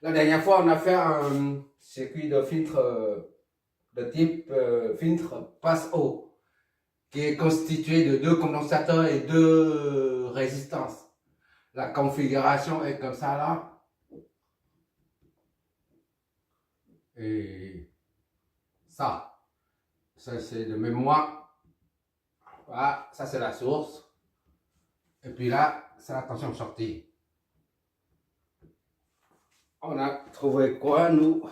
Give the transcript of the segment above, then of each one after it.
La dernière fois, on a fait un circuit de filtre de type filtre passe-eau, qui est constitué de 2 condensateurs et 2 résistances. La configuration est comme ça là. Et ça c'est de mémoire. Voilà, ça c'est la source. Et puis là, c'est la tension sortie. On a trouvé quoi, nous?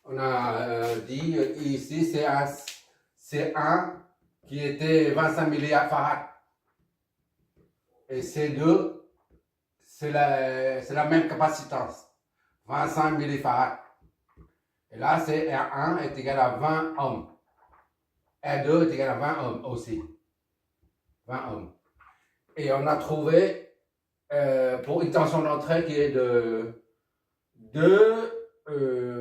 On a dit ici, c'est un qui était 25 millifarad. Et C2, c'est la même capacitance, 25 millifarad. Et là, c'est R1 est égal à 20 ohms. R2 est égal à 20 ohms aussi. 20 ohms. Et on a trouvé pour une tension d'entrée qui est de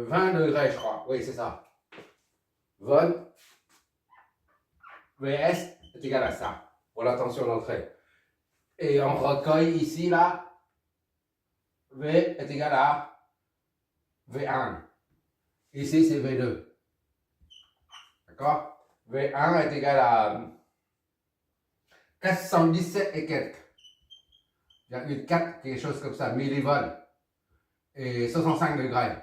20 degrés, je crois. Oui, c'est ça. Volt VS est égal à ça, pour la tension d'entrée. Et on recueille ici, là, V est égal à V1. Ici, c'est V2. D'accord? V1 est égal à 417 et quelques. 4, quelque chose comme ça, millivolts. Et 65 degrés.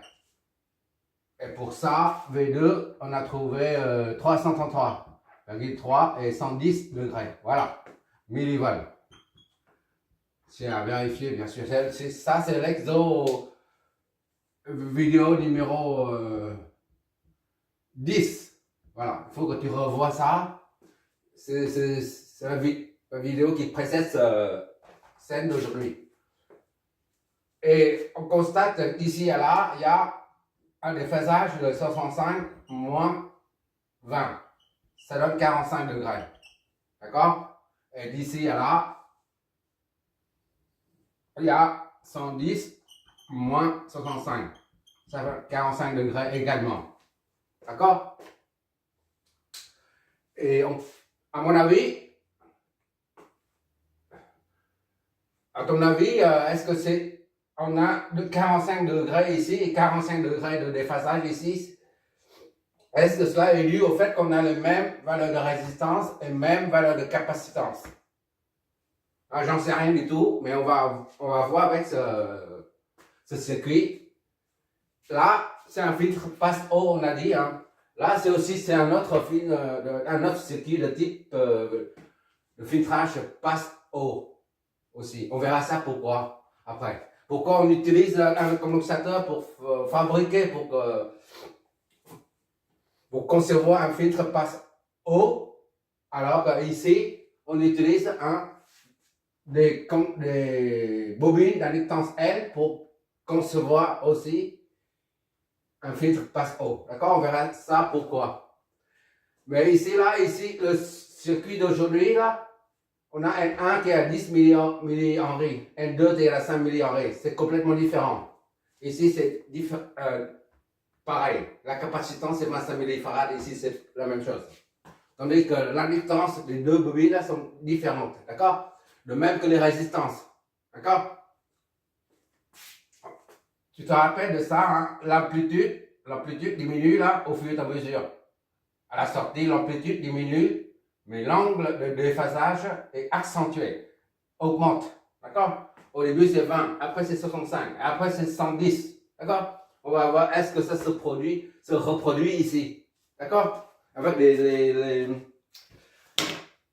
Et pour ça, V2, on a trouvé 333,3 et 110 degrés. Voilà, millivolts. C'est à vérifier, bien sûr. Ça, c'est l'exo vidéo numéro 10. Voilà, il faut que tu revoies ça. C'est la vidéo qui précède celle d'aujourd'hui. Et on constate qu'ici et là, il y a un déphasage de 65 moins 20. Ça donne 45 degrés. D'accord? Et d'ici à là, il y a 110 moins 65. Ça fait 45 degrés également. D'accord? Et à mon avis, à ton avis, est-ce que c'est... On a 45 degrés ici et 45 degrés de déphasage ici. Est-ce que cela est dû au fait qu'on a les mêmes valeurs de résistance et même valeurs de capacitance? Ah, j'en sais rien du tout, mais on va voir avec ce circuit. Là, c'est un filtre passe-eau, on a dit. Hein. Là, c'est un autre circuit de type de filtrage passe-eau aussi. On verra ça pourquoi après. Pourquoi on utilise un condensateur pour fabriquer, pour concevoir un filtre passe-eau, alors qu'ici, on utilise des bobines d'inductance L pour concevoir aussi un filtre passe-eau. D'accord? On verra ça pourquoi. Mais ici, le circuit d'aujourd'hui, là, on a N1 qui est à 10 millihenry, N2 qui est à 5 millihenry. C'est complètement différent. Ici, c'est pareil. La capacitance, c'est 25 millifarad. Ici, c'est la même chose. Tandis que l'inductance des deux bobines là, sont différentes. D'accord? De même que les résistances. D'accord? Tu te rappelles de ça, hein? L'amplitude diminue là au fur et à mesure. À la sortie, l'amplitude diminue, mais l'angle de déphasage est accentué, augmente. D'accord? Au début, c'est 20, après c'est 65, après c'est 110. D'accord? On va voir est-ce que ça se reproduit ici. D'accord? Avec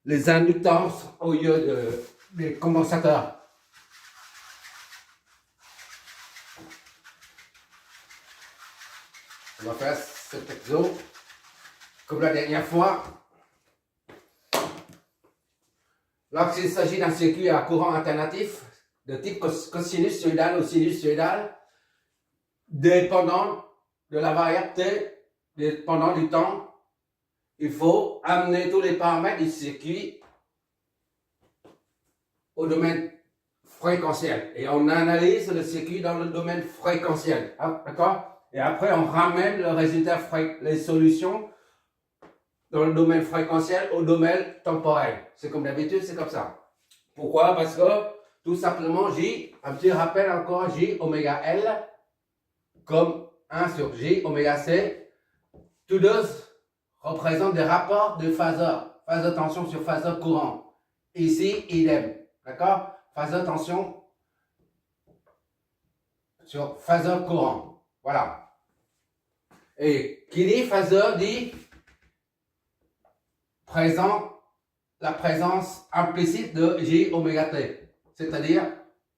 les inductances au lieu des condensateurs. On va faire cet exo comme la dernière fois. Lorsqu'il s'agit d'un circuit à courant alternatif de type cosinus-soïdal ou sinus-soïdal, dépendant de la variable T, dépendant du temps, il faut amener tous les paramètres du circuit au domaine fréquentiel. Et on analyse le circuit dans le domaine fréquentiel. D'accord? Et après, on ramène le résultat, les solutions dans le domaine fréquentiel au domaine temporel. C'est comme d'habitude, c'est comme ça. Pourquoi? Parce que, tout simplement, J, un petit rappel encore, J, oméga L, comme 1 sur J oméga C. Tous deux représentent des rapports de phaseur. Phaseur tension sur phaseur courant. Ici, idem. D'accord? Phaseur tension sur phaseur courant. Voilà. Et qui dit phaseur dit la présence implicite de J oméga T, c'est-à-dire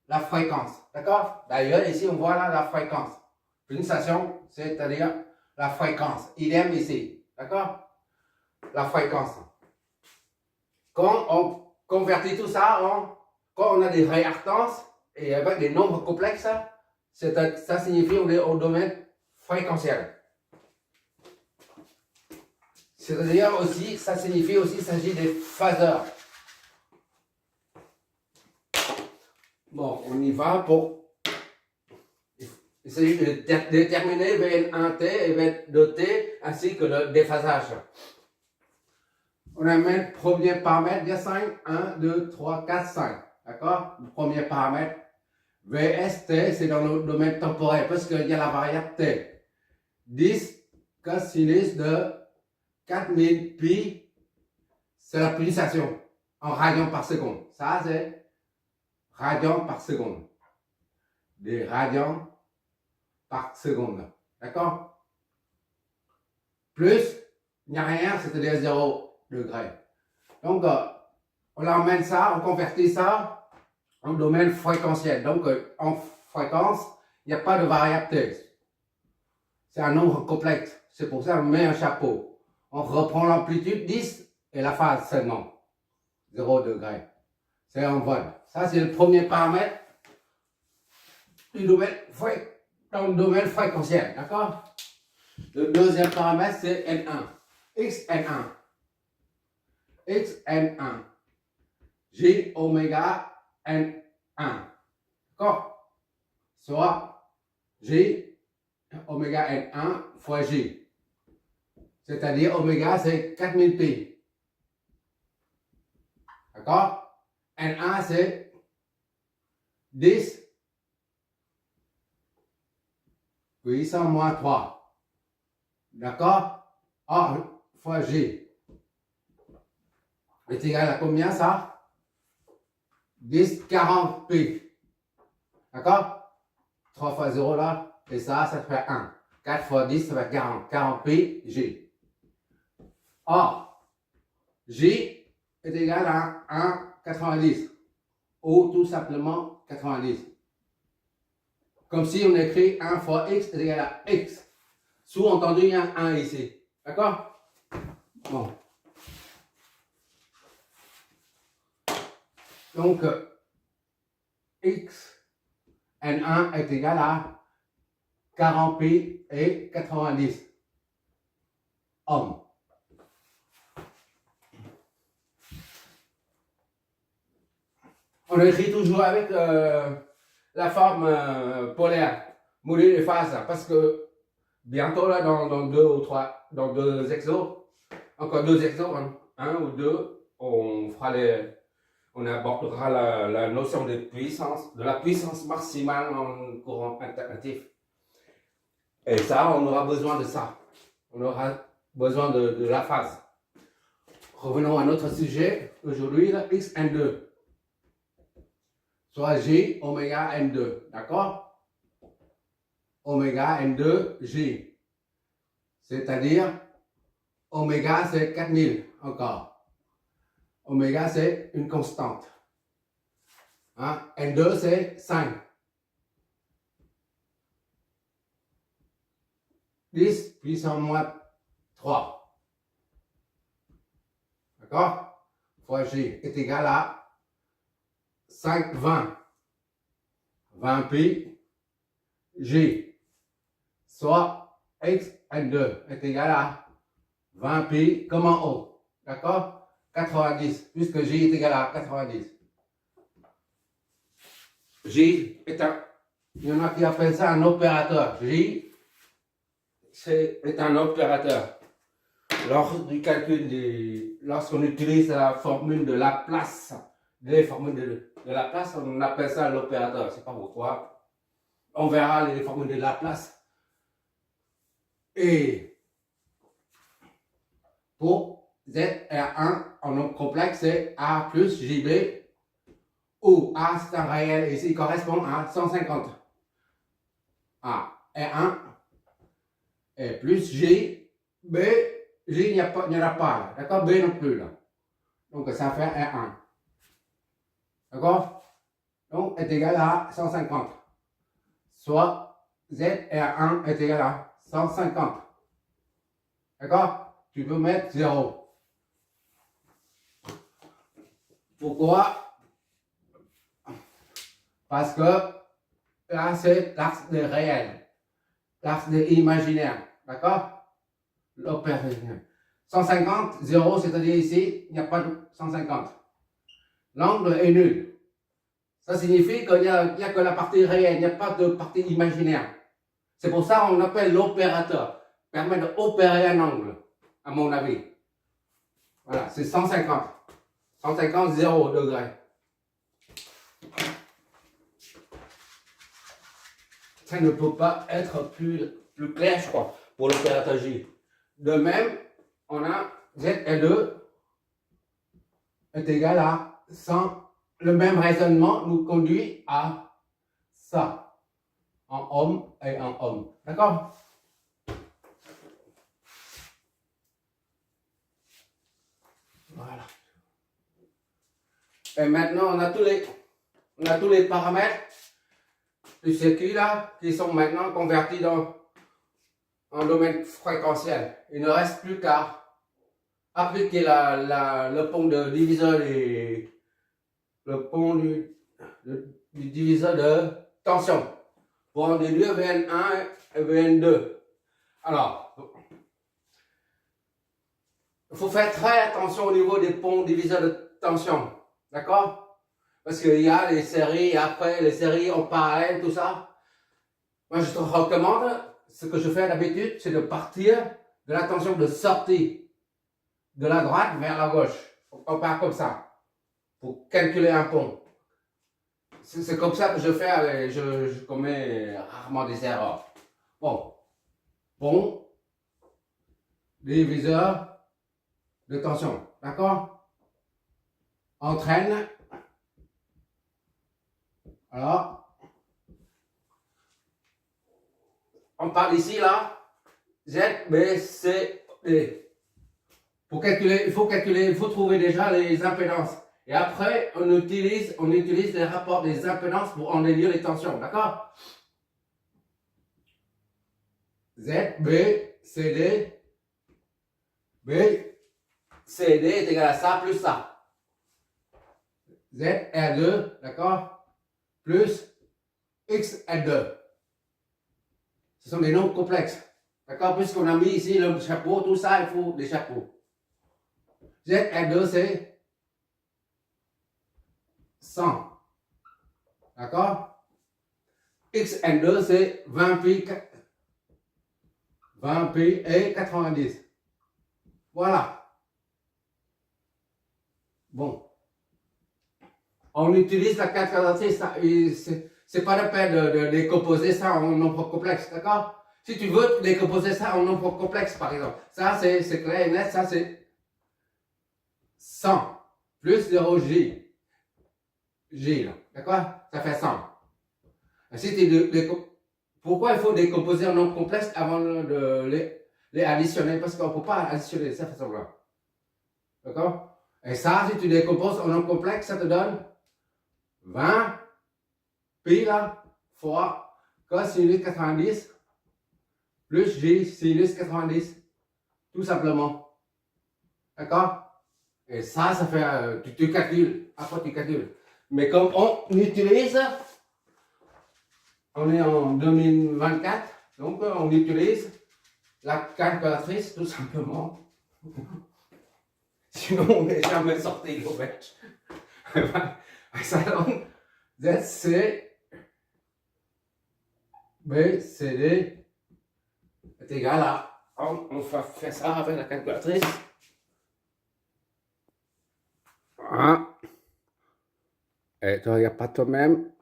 la fréquence. D'accord? D'ailleurs, ici, on voit là la fréquence. Pulsation, c'est-à-dire la fréquence. Idem ici. D'accord? La fréquence. Quand on convertit tout ça quand on a des réactances et avec des nombres complexes, ça signifie qu'on est au domaine fréquentiel. C'est-à-dire aussi, ça signifie aussi qu'il s'agit des phaseurs. Bon, on y va pour... Il s'agit de déterminer Vn1t et Vn2t ainsi que le déphasage. On amène le premier paramètre, il y a 5, 1, 2, 3, 4, 5. D'accord? Le premier paramètre, Vst, c'est dans le domaine temporel parce qu'il y a la variable t. 10 cosinus de 4000 pi, c'est la pulsation en radians par seconde. Ça, c'est radians par seconde. Des radians par seconde. D'accord? Plus, il n'y a rien, c'est-à-dire 0 degré. Donc, on emmène ça, on convertit ça en domaine fréquentiel. Donc, en fréquence, il n'y a pas de variable t. C'est un nombre complexe. C'est pour ça qu'on met un chapeau. On reprend l'amplitude 10 et la phase seulement. 0 degré. C'est en vol. Ça, c'est le premier paramètre du domaine dans le domaine fréquentiel. D'accord? Le deuxième paramètre, c'est N1. Xn1. Xn1. J oméga N1. D'accord? Soit J oméga N1 fois J. C'est-à-dire oméga, c'est 4000 pi. D'accord? N1, c'est 10 puissance moins 3. D'accord? A fois J est égal à combien ça? 10, 40 pi. D'accord? 3 fois 0 là, et ça fait 1. 4 fois 10, ça fait 40. 40 pi, J. Or, J est égal à 1,90 ou tout simplement 90. Comme si on écrit 1 fois x est égal à x. Sous-entendu, il y a un 1 ici. D'accord? Bon. Donc, x n1 est égal à 40 pi et 90 ohms. On écrit toujours avec la forme polaire, module et phase, parce que bientôt là, dans 2 ou 3, dans 2 exos, encore 2 exos, 1 ou 2, on abordera la notion de puissance, de la puissance maximale en courant alternatif. Et ça, on aura besoin de ça. On aura besoin de la phase. Revenons à notre sujet. Aujourd'hui, Xn2. Soit J oméga N2. D'accord? Oméga N2 J. C'est-à-dire, oméga c'est 4000 encore. Oméga c'est une constante. Hein? N2 c'est 5. 10 puissance moins 3. D'accord? Fois J est égal à 5, 20. 20 pi J. Soit X N2 est égal à 20 pi comme en haut. D'accord? 90, puisque J est égal à 90. J est il y en a qui appellent ça un opérateur. J est un opérateur. Lors du calcul, lorsqu'on utilise la formule de Laplace, les formules de Laplace, on appelle ça l'opérateur. Je ne sais pas pourquoi. On verra les formules de Laplace Et pour ZR1 en nombre complexe, c'est A plus JB, où A c'est un réel, ici il correspond à 150. A R1 et plus J, B, J il n'y en a pas là, d'accord? B non plus là. Donc ça fait R1. D'accord? Donc est égal à 150. Soit ZR1 est égal à 150. D'accord? Tu peux mettre 0. Pourquoi? Parce que là, c'est l'axe des réels, l'axe des imaginaires. D'accord? L'opération. 150, 0, c'est-à-dire ici, il n'y a pas de 150. L'angle est nul. Ça signifie qu'il n'y a que la partie réelle, il n'y a pas de partie imaginaire. C'est pour ça qu'on appelle l'opérateur. Permet d'opérer un angle, à mon avis. Voilà, c'est 150. 150, 0 degré. Ça ne peut pas être plus clair, je crois, pour l'opérateur J. De même, on a ZL2 est égal à 100. Le même raisonnement nous conduit à ça, en homme et en homme. D'accord? Voilà. Et maintenant, on a tous les paramètres du circuit là qui sont maintenant convertis en domaine fréquentiel. Il ne reste plus qu'à appliquer le pont de diviseur et le pont du diviseur de tension pour en déduire Vn1 et Vn2. Alors, il faut faire très attention au niveau des ponts diviseurs de tension. D'accord? Parce qu'il y a les séries, après les séries en parallèle, tout ça. Moi, je te recommande, ce que je fais d'habitude, c'est de partir de la tension de sortie de la droite vers la gauche. On part comme ça, pour calculer un pont. C'est comme ça que je fais, je commets rarement des erreurs. Bon, pont, diviseur de tension, d'accord? Entraîne. Alors, on parle ici, là, Z, B, C, D. Pour calculer, il faut trouver déjà les impédances. Et après, on utilise les rapports des impédances pour en déduire les tensions, d'accord? Z, B, C, D. B, C, D est égal à ça plus ça. Z, R2, d'accord? Plus X, R2. Ce sont des nombres complexes. D'accord? Puisqu'on a mis ici le chapeau, tout ça, il faut des chapeaux. Z, R2, c'est 100. D'accord? X, N2, c'est 20 pi, 20 pi et 90. Voilà. Bon. On utilise la calculatrice. C'est pas la peine de décomposer ça en nombre complexe. D'accord? Si tu veux décomposer ça en nombre complexe, par exemple. Ça, c'est clair et net. Ça, c'est 100 plus 0J. J, là. D'accord? Ça fait 100. Si pourquoi il faut décomposer en nombre complexe avant de les additionner? Parce qu'on ne peut pas additionner de cette façon-là. D'accord? Et ça, si tu décomposes en nombre complexe, ça te donne 20 pi là, fois cosinus 90 plus j sinus 90. Tout simplement. D'accord? Et ça fait, tu calcules. Après, tu calcules. Mais comme on utilise, on est en 2024, donc on utilise la calculatrice tout simplement. Sinon, on n'est jamais sorti au fait. Ça donne ZC BCD est égal à. On va faire ça avec la calculatrice. Voilà. Et tu regardes pas toi-même.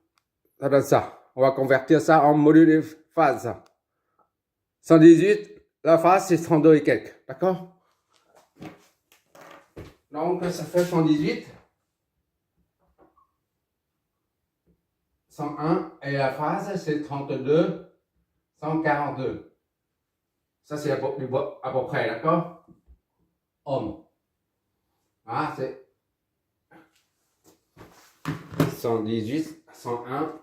Ça donne ça. On va convertir ça en module de phase. 118 la phase, c'est 32 et quelques. D'accord? Donc, ça fait 118. 101. Et la phase, c'est 32. 142. Ça, c'est à peu près, d'accord? Ohm. Ah, c'est 118, 101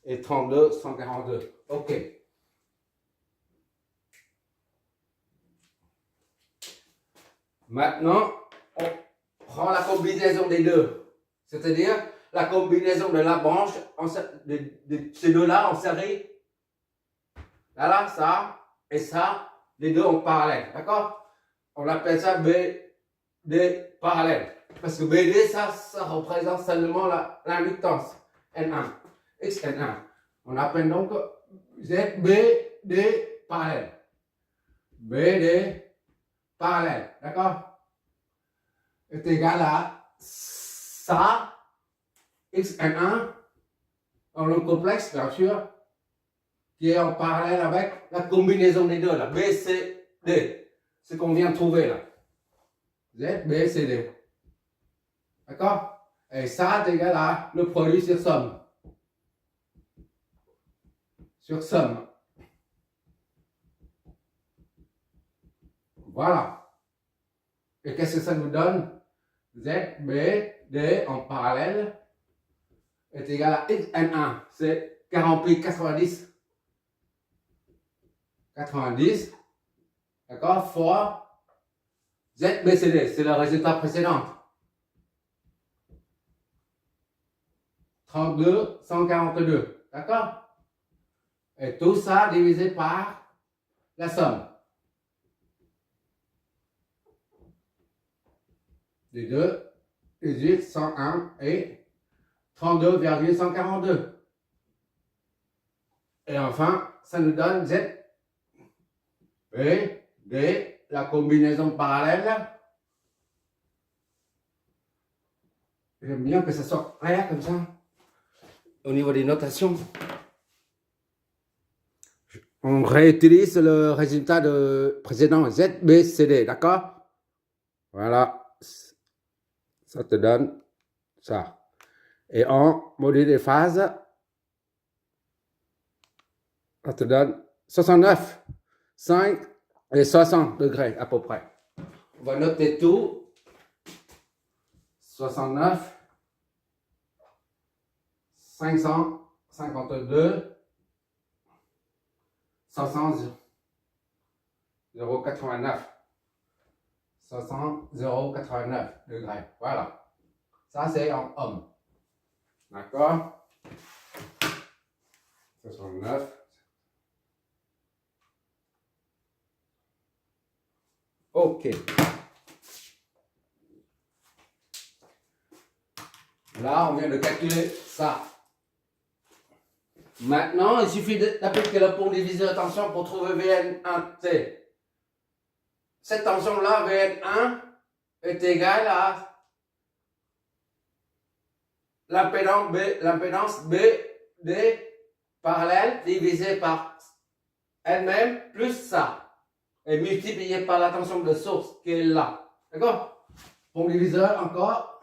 et 32, 142. OK. Maintenant, on prend la combinaison des deux. C'est-à-dire la combinaison de la branche de ces deux-là en série. Là, ça et ça, les deux en parallèle. D'accord? On appelle ça BD parallèle. Parce que BD, ça représente seulement l'inductance N1, XN1. On appelle donc ZBD parallèle. BD parallèle. D'accord? Est égal à ça, XN1, dans le complexe, bien sûr, qui est en parallèle avec la combinaison des deux, là, BCD. Ce qu'on vient de trouver là. Z, B, C, D. D'accord? Et ça est égal à le produit sur somme. Sur somme. Voilà. Et qu'est-ce que ça nous donne? Z, B, D en parallèle est égal à XN1. C'est 40 pi 90. 90. D'accord? Fois Z, B, C, D. C'est le résultat précédent. 32, 142. D'accord? Et tout ça divisé par la somme. Les deux, 18, 101 et 32,142. Et enfin, ça nous donne Z, B, D, la combinaison parallèle. J'aime bien que ça soit clair comme ça. Au niveau des notations. On réutilise le résultat de précédent Z, B, C, D, d'accord? Voilà. Ça te donne ça. Et en module des phases, ça te donne 69, 5 et 60 degrés à peu près. On va noter tout. 69, 552, 60, 0,89. 60, 0,89 degrés. Voilà. Ça, c'est en ohm. D'accord? 69. OK. Là, on vient de calculer ça. Maintenant, il suffit d'appliquer le pont diviseur de tension pour trouver Vn1T. Cette tension-là, Vn1, est égale à l'impédance BD parallèle divisée par elle-même plus ça. Et multiplié par la tension de source qui est là. D'accord? Pont diviseur encore.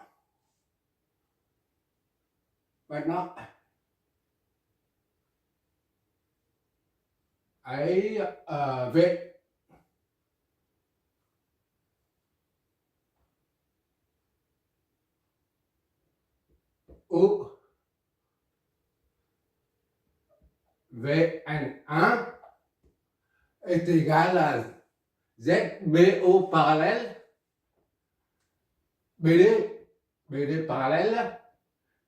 Maintenant, V. O. Vn1 est égal à ZBO parallèle, BD parallèle,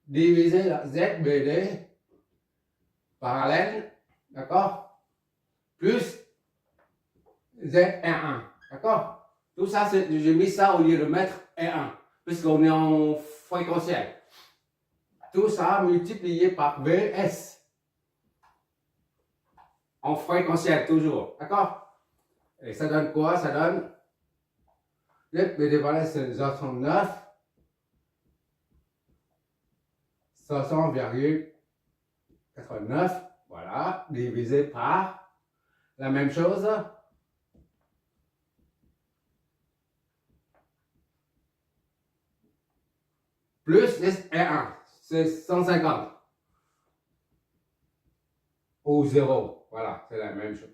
divisé par ZBD parallèle, d'accord, plus Z1, d'accord. Tout ça, j'ai mis ça au lieu de mettre 1, puisqu'on est en fréquentiel. Tout ça multiplié par VS. En fréquentiel, toujours, d'accord. Et ça donne quoi? Ça donne BD parallèle, c'est 69. 500,89, voilà, divisé par la même chose, plus x est 1, c'est 150. Ou 0, voilà, c'est la même chose.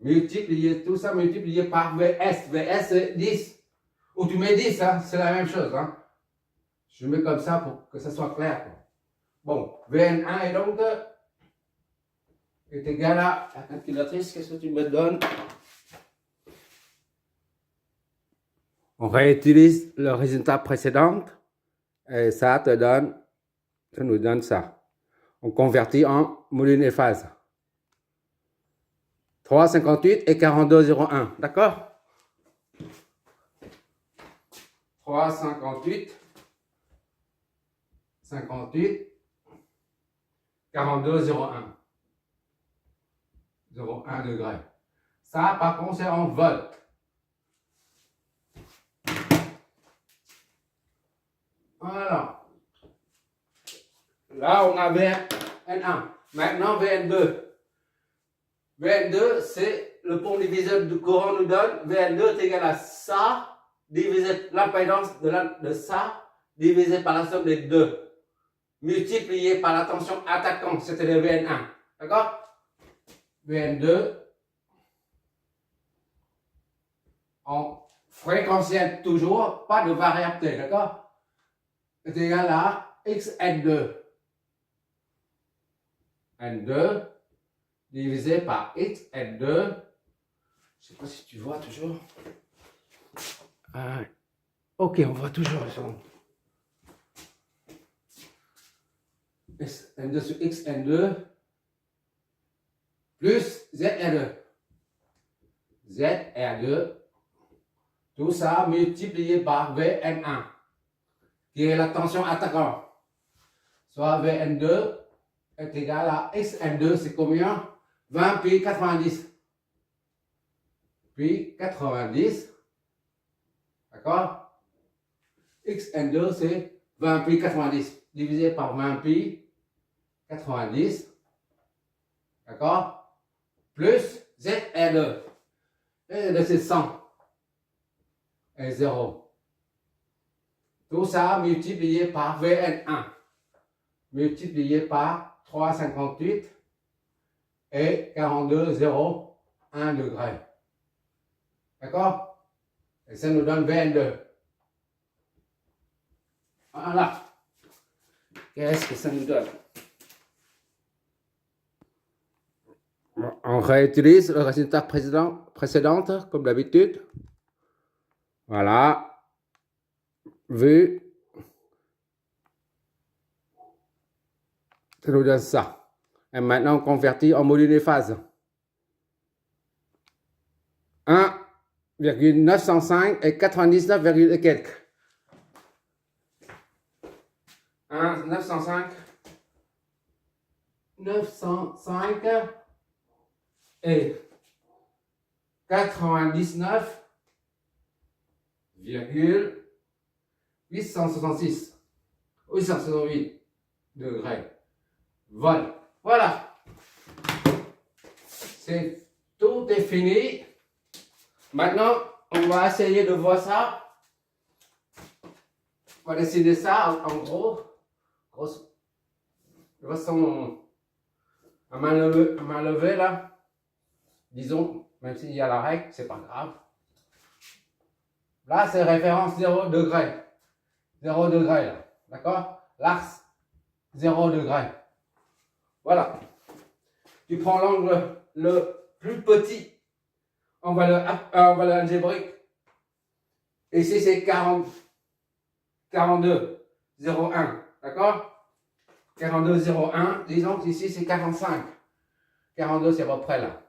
Multiplier tout ça, multiplié par VS. VS, c'est 10. Ou tu mets 10, hein, c'est la même chose. Hein. Je mets comme ça pour que ça soit clair. Quoi. Bon, VN1 est donc est égal à la calculatrice. Qu'est-ce que tu me donnes? On réutilise le résultat précédent et ça nous donne ça. On convertit en modules et phases. 3,58 et 42,01. D'accord? 3,58, 58, 42,01. 0,1 degré. Ça, par contre, c'est en volts. Voilà. Là, on a VN1. Maintenant, VN2. VN2, c'est le pont diviseur du courant nous donne. VN2 est égal à ça, divisé l'impédance de ça, divisé par la somme des deux, multiplié par la tension attaquante, c'était le VN1. D'accord? VN2 en fréquentiel toujours, pas de variabilité. D'accord? Est égal à XN2. N2 divisé par x N2. Je ne sais pas si tu vois toujours. Ok, on voit toujours. N2 sur x N2 plus ZR2. ZR2. Tout ça multiplié par VN1, qui est la tension attaquante. Soit VN2 est égal à XN2, c'est combien? 20 pi 90. Pi 90. D'accord? XN2, c'est 20 pi 90. Divisé par 20 pi 90. D'accord? Plus ZR2. ZR2, c'est 100. Et 0. Tout ça multiplié par VN1. Multiplié par 3,58 et 42,01 degrés. D'accord? Et ça nous donne VN2. Voilà. Qu'est-ce que ça nous donne? On réutilise le résultat précédent comme d'habitude. Voilà. Vu. Ça nous donne ça. Et maintenant, on convertit en modules et phases. 1,905 et 99, et quelques. 905 et 868 degrés. Voilà. C'est tout est fini. Maintenant, on va essayer de voir ça. On va dessiner ça en gros. De façon à main levée là. Disons, même s'il y a la règle, c'est pas grave. Là, c'est référence 0 degré. 0 degré là. D'accord? L'axe 0 degré. Voilà. Tu prends l'angle le plus petit. On va l'algébrique. Ici, c'est 42,01. D'accord? 42,01. Disons qu'ici, c'est 45. 42, c'est à peu près là.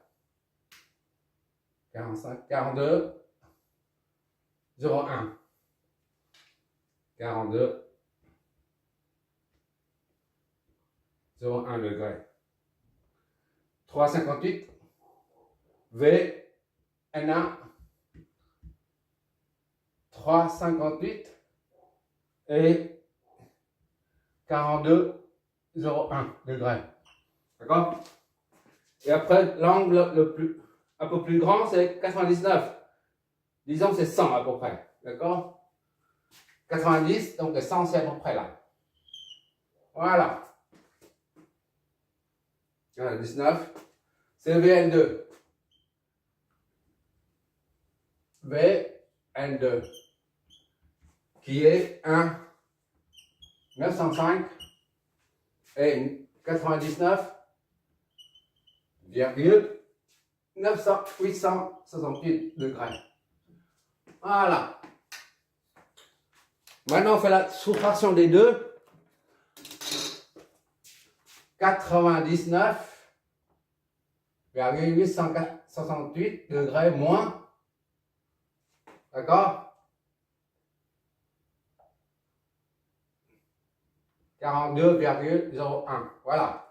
45, 42,01. 42,01 degrés. 3,58. V, N1. 3,58 et 42,01 degrés. D'accord? Et après, l'angle un peu plus grand, c'est 99. Disons que c'est 100 à peu près. D'accord? 90, donc le 100 c'est à peu près là. Voilà. 19, c'est VN2. VN2, qui est 1, 905 et 99,868 degrés. Voilà. Maintenant, on fait la soustraction des deux. 99,868 degrés moins. D'accord? 42,01. Voilà.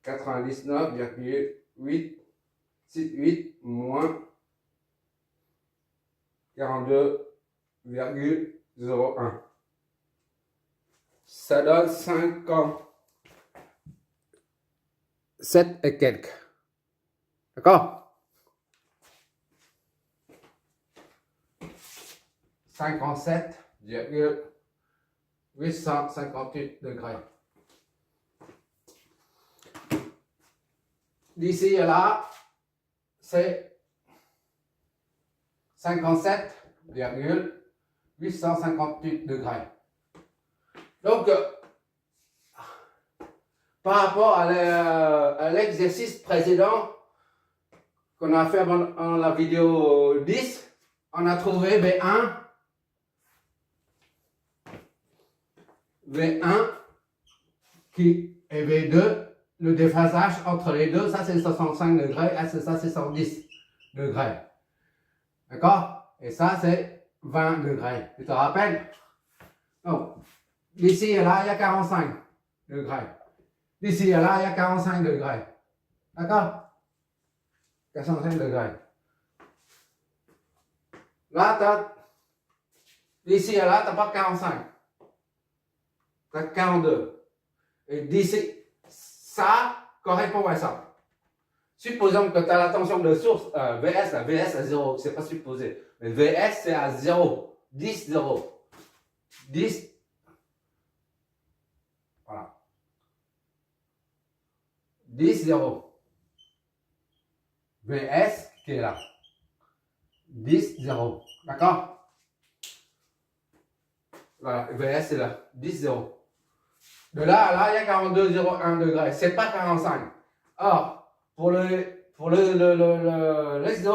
99,868 moins 42,01. Ça donne 57 et quelques. D'accord? 57,858 degrés. D'ici à là, c'est 57,858 degrés. Donc, par rapport à l'exercice précédent qu'on a fait dans la vidéo 10, on a trouvé V1 qui est V2, le déphasage entre les deux, ça c'est 65 degrés, et ça c'est 110 degrés. D'accord? Et ça c'est 20 degrés. Tu te rappelles? Donc, d'ici et là, il y a 45 degrés. D'ici et là, il y a 45 degrés. D'accord? 45 degrés. Là, d'ici et là, tu n'as pas 45. Tu as 42. Et d'ici, ça correspond à ça. Supposons que tu as la tension de source, VS, la VS à 0, c'est pas supposé. Mais VS, c'est à 0. 10, 0. 10. Voilà. 10, 0. VS qui est là. 10, 0. D'accord? Voilà, VS est là. 10, 0. De là à là, il y a 42,01 degrés. C'est pas 45. Or, pour l'exode,